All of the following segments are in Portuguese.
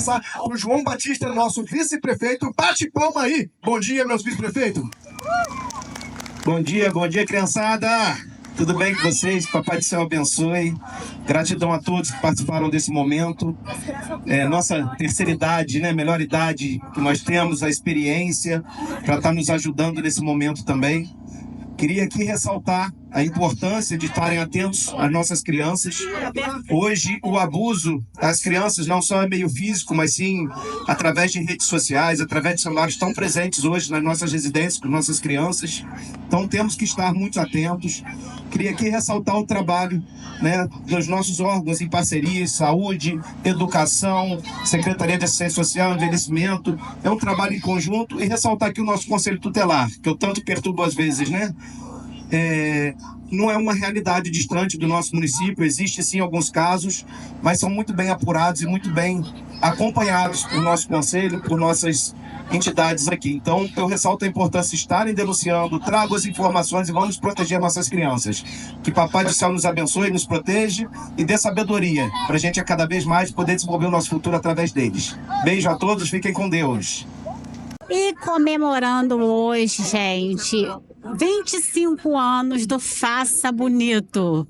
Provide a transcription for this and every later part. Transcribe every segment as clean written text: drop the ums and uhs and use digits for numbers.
passar para o João Batista, nosso vice-prefeito. Bate palma aí. Bom dia, meus vice-prefeitos. Bom dia, criançada. Tudo bem com vocês? Papai do Céu abençoe. Gratidão a todos que participaram desse momento. Nossa terceira idade, né? Melhor idade que nós temos, a experiência para estar nos ajudando nesse momento também. Queria aqui ressaltar a importância de estarem atentos às nossas crianças. Hoje, o abuso das crianças não só é meio físico, mas sim através de redes sociais, através de celulares, estão presentes hoje nas nossas residências com nossas crianças. Então, temos que estar muito atentos. Queria aqui ressaltar o trabalho, né, dos nossos órgãos em parceria, saúde, educação, Secretaria de Assistência Social, Envelhecimento. É um trabalho em conjunto. E ressaltar aqui o nosso Conselho Tutelar, que eu tanto perturbo às vezes, né? Não é uma realidade distante do nosso município, existe sim alguns casos, mas são muito bem apurados e muito bem acompanhados por nosso conselho, por nossas entidades aqui. Então, eu ressalto a importância de estarem denunciando, trago as informações e vamos proteger nossas crianças. Que Papai do Céu nos abençoe, nos proteja e dê sabedoria para a gente a cada vez mais poder desenvolver o nosso futuro através deles. Beijo a todos, fiquem com Deus. E comemorando hoje, gente, 25 anos do Faça Bonito.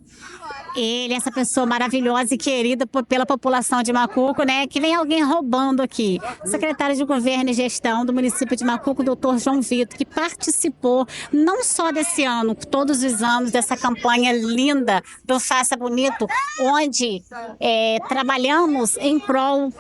Ele, essa pessoa maravilhosa e querida pela população de Macuco, né? Que vem alguém roubando aqui. Secretário de Governo e Gestão do município de Macuco, doutor João Vitor, que participou não só desse ano, todos os anos dessa campanha linda do Faça Bonito, onde trabalhamos em prol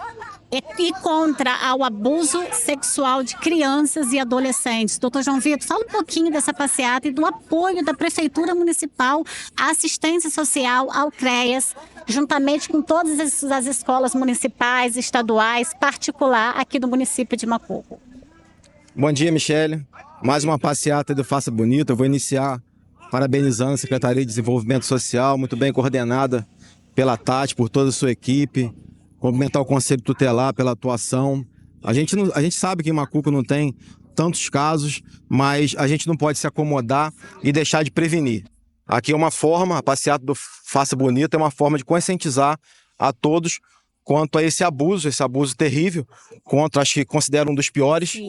e contra o abuso sexual de crianças e adolescentes. Doutor João Vitor, fala um pouquinho dessa passeata e do apoio da Prefeitura Municipal à assistência social, ao CREAS, juntamente com todas as escolas municipais, estaduais, particular aqui do município de Macuco. Bom dia, Michele. Mais uma passeata do Faça Bonito. Eu vou iniciar parabenizando a Secretaria de Desenvolvimento Social, muito bem coordenada pela Tati, por toda a sua equipe. Cumprimentar o Conselho Tutelar pela atuação. A gente sabe que em Macuco não tem tantos casos, mas a gente não pode se acomodar e deixar de prevenir. Aqui é uma forma, a passeata do Faça Bonito é uma forma de conscientizar a todos quanto a esse abuso terrível, acho que considero um dos piores,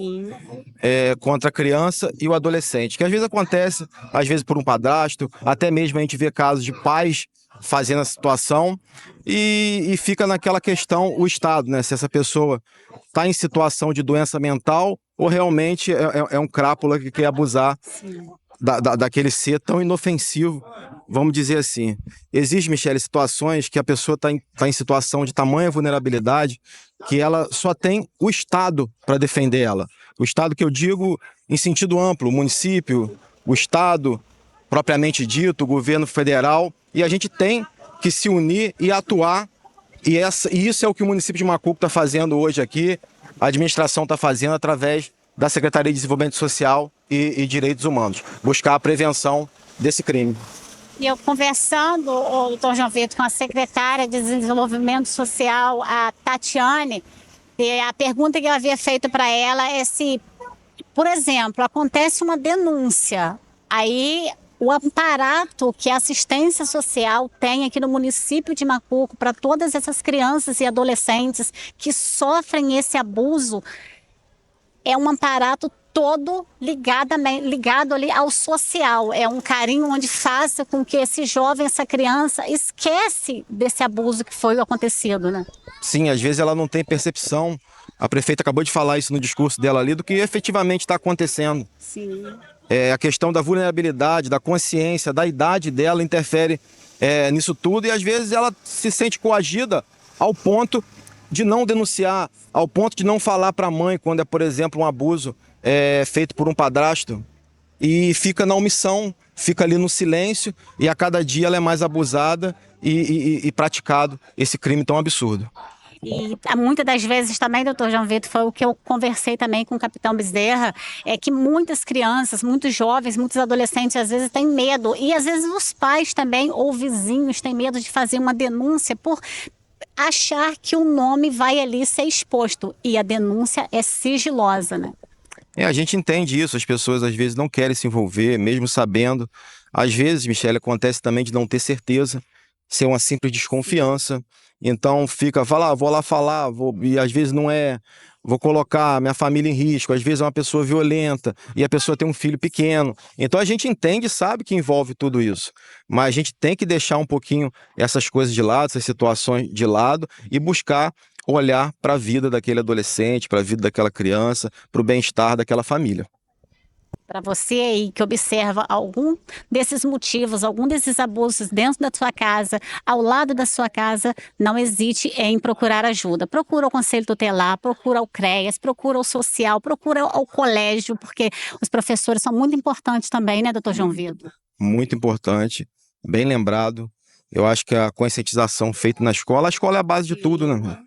contra a criança e o adolescente, que às vezes acontece, às vezes por um padrasto, até mesmo a gente vê casos de pais fazendo a situação e fica naquela questão o Estado, né? Se essa pessoa está em situação de doença mental ou realmente é um crápula que quer abusar daquele ser tão inofensivo, vamos dizer assim. Existe, Michele, situações que a pessoa está em situação de tamanha vulnerabilidade que ela só tem o Estado para defender ela. O Estado que eu digo em sentido amplo, o município, o Estado propriamente dito, o governo federal, e a gente tem que se unir e atuar, e isso é o que o município de Macuco está fazendo hoje aqui, a administração está fazendo através da Secretaria de Desenvolvimento Social e Direitos Humanos, buscar a prevenção desse crime. E eu conversando, o doutor João Vitor, com a secretária de Desenvolvimento Social, a Tatiane, e a pergunta que eu havia feito para ela é se, por exemplo, acontece uma denúncia, aí o amparato que a assistência social tem aqui no município de Macuco para todas essas crianças e adolescentes que sofrem esse abuso é um amparato todo ligado ali ao social. É um carinho onde faça com que esse jovem, essa criança, esquece desse abuso que foi acontecido, né? Sim, às vezes ela não tem percepção. A prefeita acabou de falar isso no discurso dela ali, do que efetivamente está acontecendo. Sim. A questão da vulnerabilidade, da consciência, da idade dela interfere nisso tudo, e às vezes ela se sente coagida ao ponto de não denunciar, ao ponto de não falar para a mãe quando é, por exemplo, um abuso feito por um padrasto, e fica na omissão, fica ali no silêncio, e a cada dia ela é mais abusada e praticado esse crime tão absurdo. E muitas das vezes também, doutor João Vitor, foi o que eu conversei também com o capitão Bezerra, é que muitas crianças, muitos jovens, muitos adolescentes às vezes têm medo, e às vezes os pais também, ou vizinhos, têm medo de fazer uma denúncia por achar que o nome vai ali ser exposto, e a denúncia é sigilosa, né? A gente entende isso, as pessoas às vezes não querem se envolver, mesmo sabendo. Às vezes, Michele, acontece também de não ter certeza ser uma simples desconfiança. Então fala, vou lá falar, e às vezes não é, vou colocar minha família em risco, às vezes é uma pessoa violenta e a pessoa tem um filho pequeno. Então a gente entende e sabe que envolve tudo isso, mas a gente tem que deixar um pouquinho essas coisas de lado, essas situações de lado e buscar olhar para a vida daquele adolescente, para a vida daquela criança, para o bem-estar daquela família. Para você aí que observa algum desses motivos, algum desses abusos dentro da sua casa, ao lado da sua casa, não hesite em procurar ajuda. Procura o Conselho Tutelar, procura o CREAS, procura o social, procura o colégio, porque os professores são muito importantes também, né, doutor João Vitor? Muito importante, bem lembrado. Eu acho que a conscientização feita na escola, a escola é a base de tudo, né?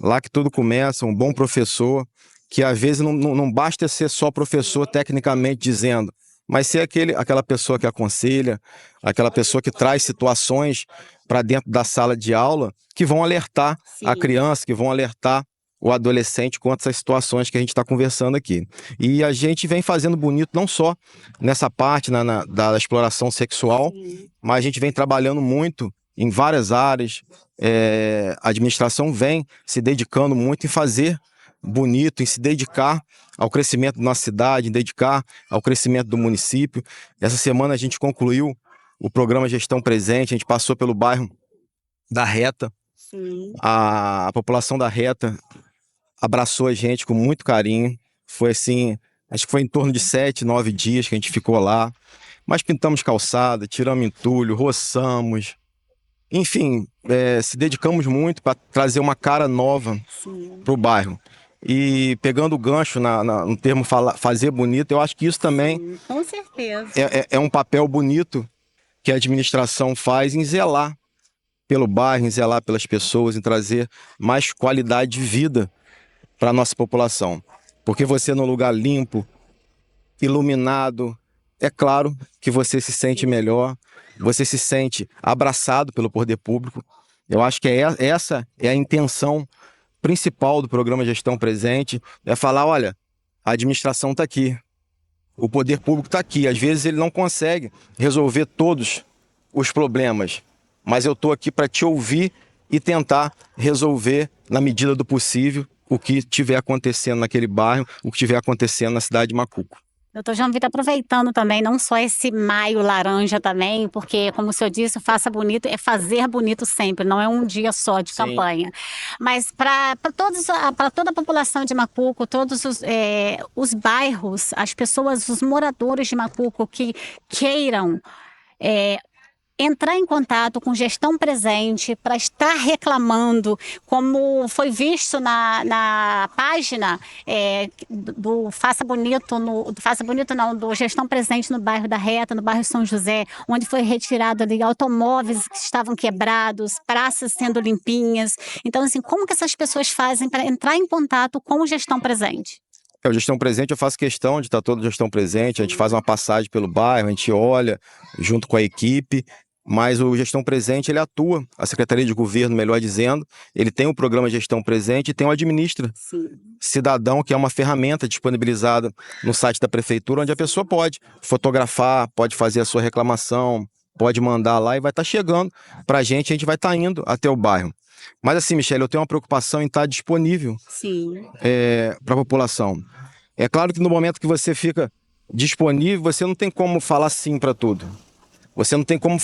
Lá que tudo começa, um bom professor, que às vezes não basta ser só professor tecnicamente dizendo, mas ser aquela pessoa que aconselha, aquela pessoa que traz situações para dentro da sala de aula que vão alertar a criança, que vão alertar o adolescente quanto às situações que a gente está conversando aqui. E a gente vem fazendo bonito não só nessa parte da exploração sexual, mas a gente vem trabalhando muito em várias áreas. A administração vem se dedicando muito em fazer bonito, em se dedicar ao crescimento da nossa cidade, em dedicar ao crescimento do município. Essa semana a gente concluiu o programa Gestão Presente, a gente passou pelo bairro da Reta. A população da Reta abraçou a gente com muito carinho. Foi assim, acho que foi em torno de 7, 9 dias que a gente ficou lá. Mas pintamos calçada, tiramos entulho, roçamos. Enfim, se dedicamos muito para trazer uma cara nova para o bairro. E pegando o gancho no termo fazer bonito, eu acho que isso também com certeza. É um papel bonito que a administração faz em zelar pelo bairro, em zelar pelas pessoas, em trazer mais qualidade de vida para a nossa população. Porque você num lugar limpo, iluminado, é claro que você se sente melhor, você se sente abraçado pelo poder público. Eu acho que essa é a intenção principal do programa Gestão Presente, é falar, olha, a administração está aqui, o poder público está aqui. Às vezes ele não consegue resolver todos os problemas, mas eu estou aqui para te ouvir e tentar resolver, na medida do possível, o que estiver acontecendo naquele bairro, o que estiver acontecendo na cidade de Macuco. Doutor João Vitor, aproveitando também, não só esse maio laranja também, porque, como o senhor disse, Faça Bonito é fazer bonito sempre, não é um dia só de campanha. Mas para toda a população de Macuco, todos os bairros, as pessoas, os moradores de Macuco que queiram entrar em contato com Gestão Presente para estar reclamando, como foi visto na página do Faça Bonito, do Gestão Presente no bairro da Reta, no bairro São José, onde foi retirado ali automóveis que estavam quebrados, praças sendo limpinhas. Então, assim, como que essas pessoas fazem para entrar em contato com o Gestão Presente? O Gestão Presente, eu faço questão de estar todo Gestão Presente, a gente faz uma passagem pelo bairro, a gente olha junto com a equipe, mas o Gestão Presente, ele atua, a Secretaria de Governo, melhor dizendo, ele tem o programa Gestão Presente e tem o Administra Cidadão, que é uma ferramenta disponibilizada no site da Prefeitura, onde a pessoa pode fotografar, pode fazer a sua reclamação, pode mandar lá e vai estar chegando para a gente vai estar indo até o bairro. Mas assim, Michele, eu tenho uma preocupação em estar disponível para a população. É claro que no momento que você fica disponível, você não tem como falar sim para tudo. Você não tem como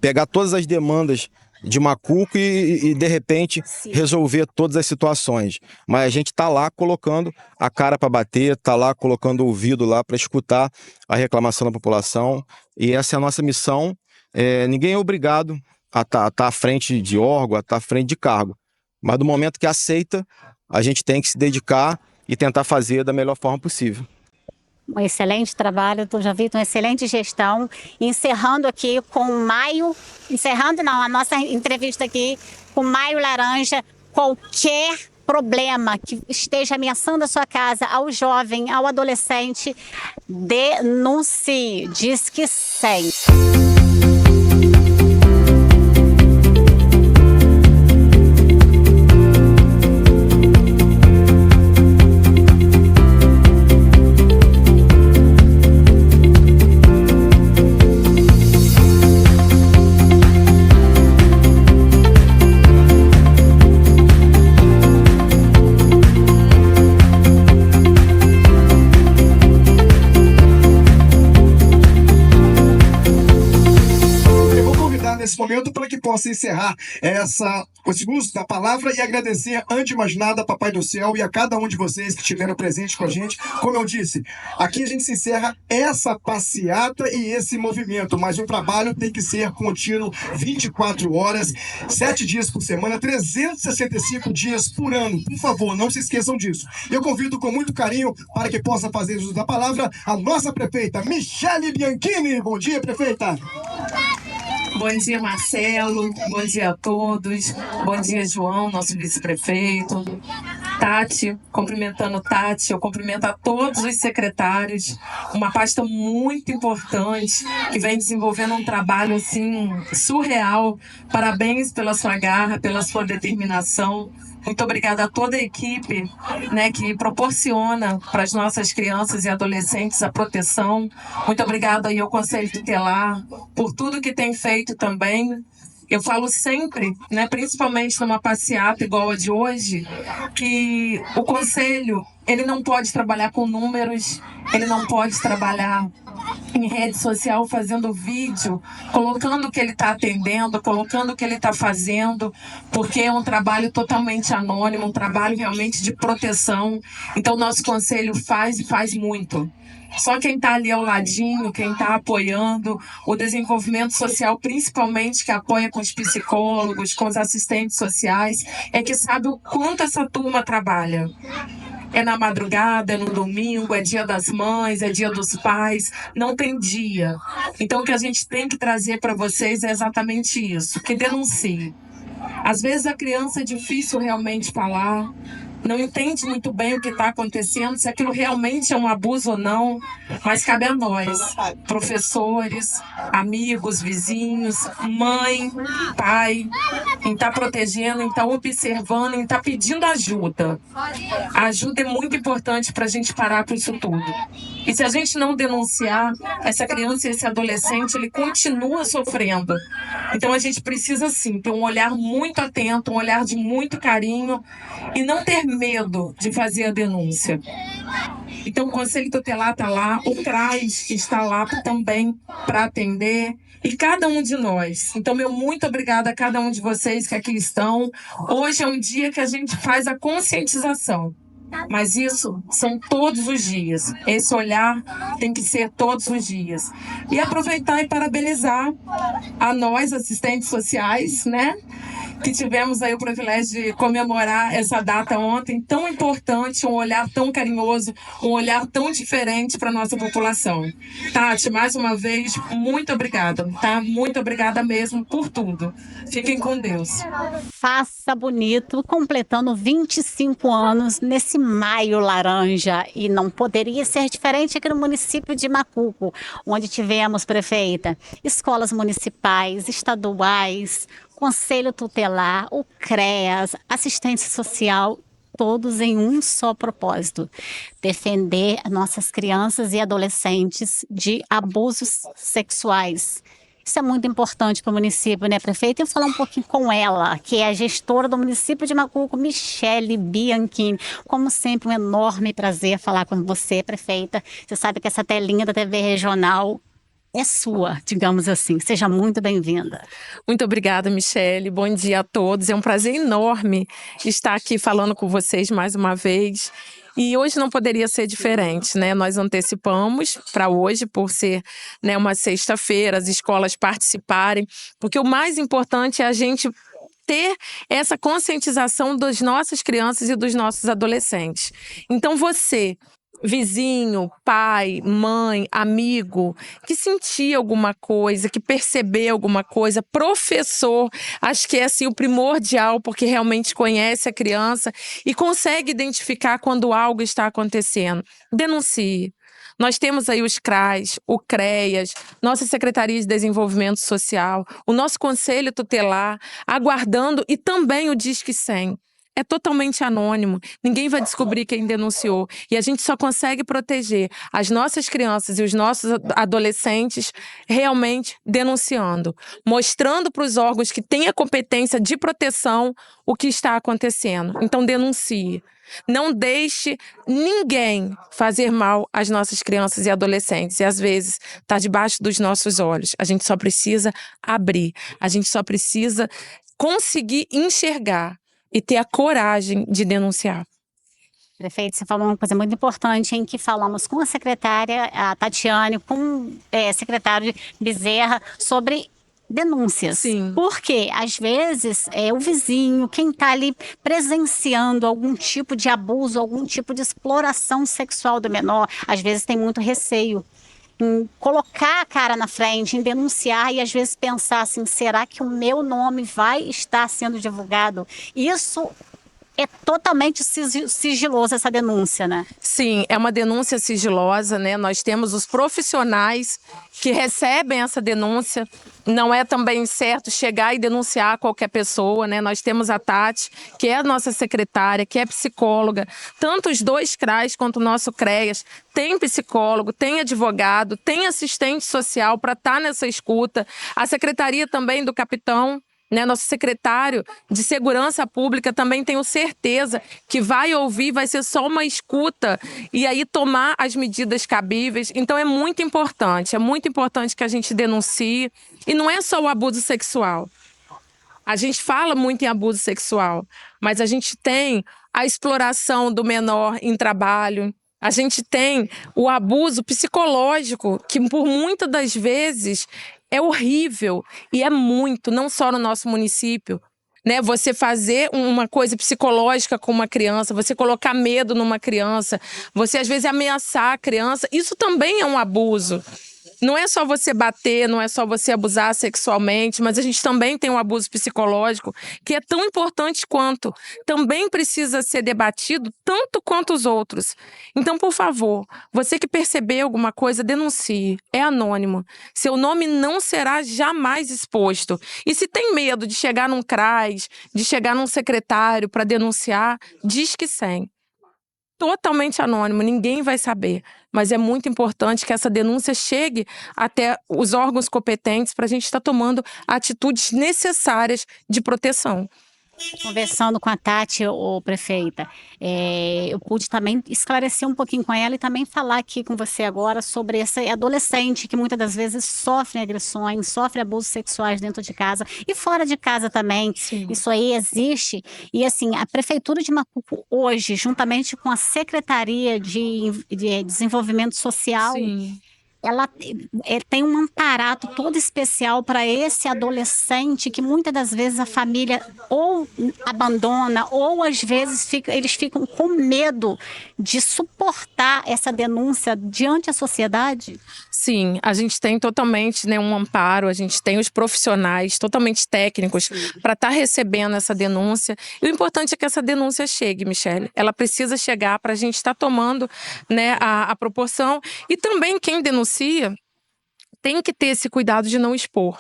pegar todas as demandas de Macuco e de repente resolver todas as situações. Mas a gente está lá colocando a cara para bater, está lá colocando o ouvido lá para escutar a reclamação da população. E essa é a nossa missão. Ninguém é obrigado a estar à frente de órgão, a estar à frente de cargo. Mas no momento que aceita, a gente tem que se dedicar e tentar fazer da melhor forma possível. Um excelente trabalho, doutor João Vitor, uma excelente gestão. Encerrando aqui com maio, a nossa entrevista aqui com Maio Laranja. Qualquer problema que esteja ameaçando a sua casa, ao jovem, ao adolescente, denuncie, diz que 100. possa encerrar esse uso da palavra e agradecer, antes de mais nada, Papai do Céu e a cada um de vocês que estiveram presentes com a gente. Como eu disse, aqui a gente se encerra essa passeata e esse movimento, mas o trabalho tem que ser contínuo, 24 horas, 7 dias por semana, 365 dias por ano. Por favor, não se esqueçam disso. Eu convido com muito carinho para que possa fazer uso da palavra a nossa prefeita, Michele Bianchini. Bom dia, prefeita. Bom dia, Marcelo. Bom dia a todos. Bom dia, João, nosso vice-prefeito. Tati, cumprimentando Tati, eu cumprimento a todos os secretários, uma pasta muito importante que vem desenvolvendo um trabalho assim surreal. Parabéns pela sua garra, pela sua determinação. Muito obrigada a toda a equipe, né, que proporciona para as nossas crianças e adolescentes a proteção. Muito obrigada aí ao Conselho Tutelar por tudo que tem feito também. Eu falo sempre, né, principalmente numa passeata igual a de hoje, que o Conselho, ele não pode trabalhar com números, ele não pode trabalhar em rede social fazendo vídeo, colocando o que ele está atendendo, colocando o que ele está fazendo, porque é um trabalho totalmente anônimo, um trabalho realmente de proteção. Então, nosso Conselho faz e faz muito. Só quem está ali ao ladinho, quem está apoiando o desenvolvimento social, principalmente que apoia com os psicólogos, com os assistentes sociais, é que sabe o quanto essa turma trabalha. É na madrugada, é no domingo, é dia das mães, é dia dos pais, não tem dia. Então o que a gente tem que trazer para vocês é exatamente isso, que denuncie. Às vezes a criança é difícil realmente falar, não entende muito bem o que está acontecendo, se aquilo realmente é um abuso ou não, mas cabe a nós, professores, amigos, vizinhos, mãe, pai, quem está protegendo, quem está observando, quem está pedindo ajuda. A ajuda é muito importante para a gente parar com isso tudo. E se a gente não denunciar, essa criança e esse adolescente, ele continua sofrendo. Então a gente precisa sim ter um olhar muito atento, um olhar de muito carinho e não ter medo de fazer a denúncia. Então o Conselho Tutelar está lá, o CRAS está lá também para atender, e cada um de nós. Então, meu muito obrigada a cada um de vocês que aqui estão. Hoje é um dia que a gente faz a conscientização. Mas isso são todos os dias. Esse olhar tem que ser todos os dias. E aproveitar e parabenizar a nós, assistentes sociais, né? Que tivemos aí o privilégio de comemorar essa data ontem, tão importante, um olhar tão carinhoso, um olhar tão diferente para a nossa população. Tati, mais uma vez, muito obrigada, tá? Muito obrigada mesmo por tudo. Fiquem com Deus. Faça Bonito, completando 25 anos nesse maio laranja. E não poderia ser diferente aqui no município de Macuco, onde tivemos, prefeita, escolas municipais, estaduais, Conselho Tutelar, o CREAS, assistência social, todos em um só propósito: defender nossas crianças e adolescentes de abusos sexuais. Isso é muito importante para o município, né, prefeita? E eu vou falar um pouquinho com ela, que é a gestora do município de Macuco, Michele Bianchini. Como sempre, um enorme prazer falar com você, prefeita. Você sabe que essa telinha da TV Regional é sua, digamos assim. Seja muito bem-vinda. Muito obrigada, Michele. Bom dia a todos. É um prazer enorme estar aqui falando com vocês mais uma vez. E hoje não poderia ser diferente, né? Nós antecipamos para hoje, por ser, né, uma sexta-feira, as escolas participarem, porque o mais importante é a gente ter essa conscientização das nossas crianças e dos nossos adolescentes. Então você, vizinho, pai, mãe, amigo, que sentia alguma coisa, que percebeu alguma coisa, professor, acho que é assim o primordial, porque realmente conhece a criança e consegue identificar quando algo está acontecendo. Denuncie. Nós temos aí os CRAS, o CREAS, nossa Secretaria de Desenvolvimento Social, o nosso Conselho Tutelar, aguardando, e também o Disque 100. É totalmente anônimo, ninguém vai descobrir quem denunciou. E a gente só consegue proteger as nossas crianças e os nossos adolescentes realmente denunciando, mostrando para os órgãos que têm a competência de proteção o que está acontecendo. Então denuncie. Não deixe ninguém fazer mal às nossas crianças e adolescentes. E às vezes está debaixo dos nossos olhos. A gente só precisa abrir. A gente só precisa conseguir enxergar e ter a coragem de denunciar. Prefeito, você falou uma coisa muito importante, em que falamos com a secretária, a Tatiane, com o secretário Bezerra, sobre denúncias. Sim. Porque, às vezes, o vizinho, quem está ali presenciando algum tipo de abuso, algum tipo de exploração sexual do menor, às vezes tem muito receio em colocar a cara na frente, em denunciar e às vezes pensar assim, será que o meu nome vai estar sendo divulgado? Isso é totalmente sigiloso, essa denúncia, né? Sim, é uma denúncia sigilosa, né? Nós temos os profissionais que recebem essa denúncia. Não é também certo chegar e denunciar qualquer pessoa, né? Nós temos a Tati, que é a nossa secretária, que é psicóloga. Tanto os dois CRAs quanto o nosso CREAS tem psicólogo, tem advogado, tem assistente social para estar nessa escuta. A secretaria também do capitão, né, nosso secretário de Segurança Pública, também tenho certeza que vai ouvir, vai ser só uma escuta e aí tomar as medidas cabíveis. Então é muito importante que a gente denuncie. E não é só o abuso sexual. A gente fala muito em abuso sexual, mas a gente tem a exploração do menor em trabalho. A gente tem o abuso psicológico, que por muitas das vezes é horrível e é muito, não só no nosso município. Né? Você fazer uma coisa psicológica com uma criança, você colocar medo numa criança, você às vezes ameaçar a criança, isso também é um abuso. Não é só você bater, não é só você abusar sexualmente, mas a gente também tem um abuso psicológico que é tão importante quanto. Também precisa ser debatido tanto quanto os outros. Então, por favor, você que perceber alguma coisa, denuncie. É anônimo. Seu nome não será jamais exposto. E se tem medo de chegar num CRAS, de chegar num secretário para denunciar, diz que sim. Totalmente anônimo, ninguém vai saber. Mas é muito importante que essa denúncia chegue até os órgãos competentes para a gente estar tomando atitudes necessárias de proteção. Conversando com a Tati, prefeita, eu pude também esclarecer um pouquinho com ela e também falar aqui com você agora sobre essa adolescente que muitas das vezes sofre agressões, sofre abusos sexuais dentro de casa e fora de casa também. Sim. Isso aí existe. E assim, a Prefeitura de Macuco hoje, juntamente com a Secretaria de Desenvolvimento Social, Sim. ela tem um amparato todo especial para esse adolescente que muitas das vezes a família ou abandona ou às vezes eles ficam com medo de suportar essa denúncia diante da sociedade. Sim, a gente tem totalmente, né, um amparo, a gente tem os profissionais totalmente técnicos para estar recebendo essa denúncia. E o importante é que essa denúncia chegue, Michele. Ela precisa chegar para a gente estar tomando, né, a proporção. E também quem denuncia tem que ter esse cuidado de não expor.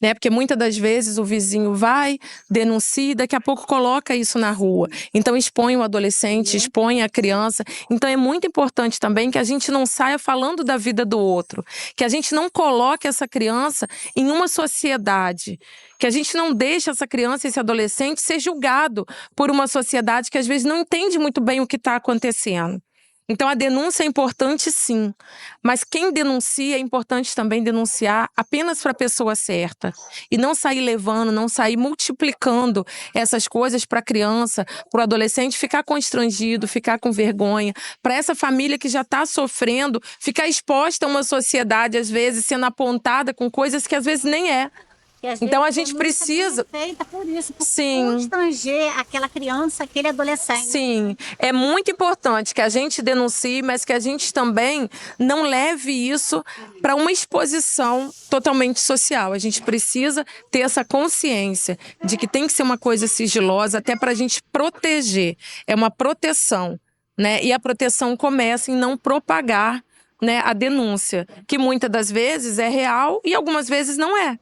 Né? Porque muitas das vezes o vizinho vai, denuncia e daqui a pouco coloca isso na rua. Então expõe o adolescente, expõe a criança. Então é muito importante também que a gente não saia falando da vida do outro. Que a gente não coloque essa criança em uma sociedade. Que a gente não deixe essa criança, esse adolescente ser julgado por uma sociedade que às vezes não entende muito bem o que está acontecendo. Então a denúncia é importante sim, mas quem denuncia é importante também denunciar apenas para a pessoa certa e não sair levando, não sair multiplicando essas coisas para a criança, para o adolescente ficar constrangido, ficar com vergonha, para essa família que já está sofrendo, ficar exposta a uma sociedade às vezes sendo apontada com coisas que às vezes nem é. Então a gente precisa... Feita por isso, por Sim. constranger aquela criança, aquele adolescente. Sim, é muito importante que a gente denuncie, mas que a gente também não leve isso para uma exposição totalmente social. A gente precisa ter essa consciência de que tem que ser uma coisa sigilosa até para a gente proteger. É uma proteção, né? E a proteção começa em não propagar, né, a denúncia, que muitas das vezes é real e algumas vezes não é.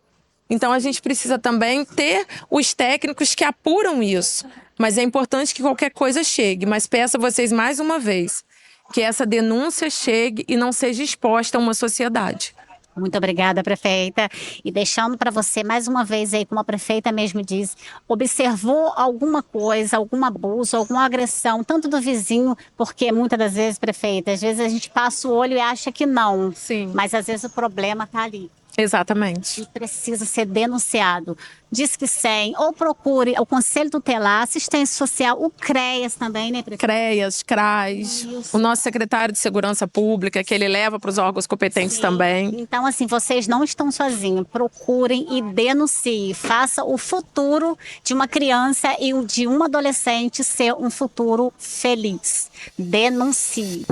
Então, a gente precisa também ter os técnicos que apuram isso. Mas é importante que qualquer coisa chegue. Mas peço a vocês mais uma vez que essa denúncia chegue e não seja exposta a uma sociedade. Muito obrigada, prefeita. E deixando para você mais uma vez aí, como a prefeita mesmo disse, observou alguma coisa, algum abuso, alguma agressão, tanto do vizinho, porque muitas das vezes, prefeita, às vezes a gente passa o olho e acha que não, Sim. mas às vezes o problema está ali. Exatamente. E precisa ser denunciado. Disque 100, ou procure o Conselho Tutelar, assistência social, o CREAS também, né, prefeita? CREAS, CRAS, o nosso secretário de Segurança Pública, que ele leva para os órgãos competentes também. Então, assim, vocês não estão sozinhos. Procurem e denunciem. Faça o futuro de uma criança e o de um adolescente ser um futuro feliz. Denuncie.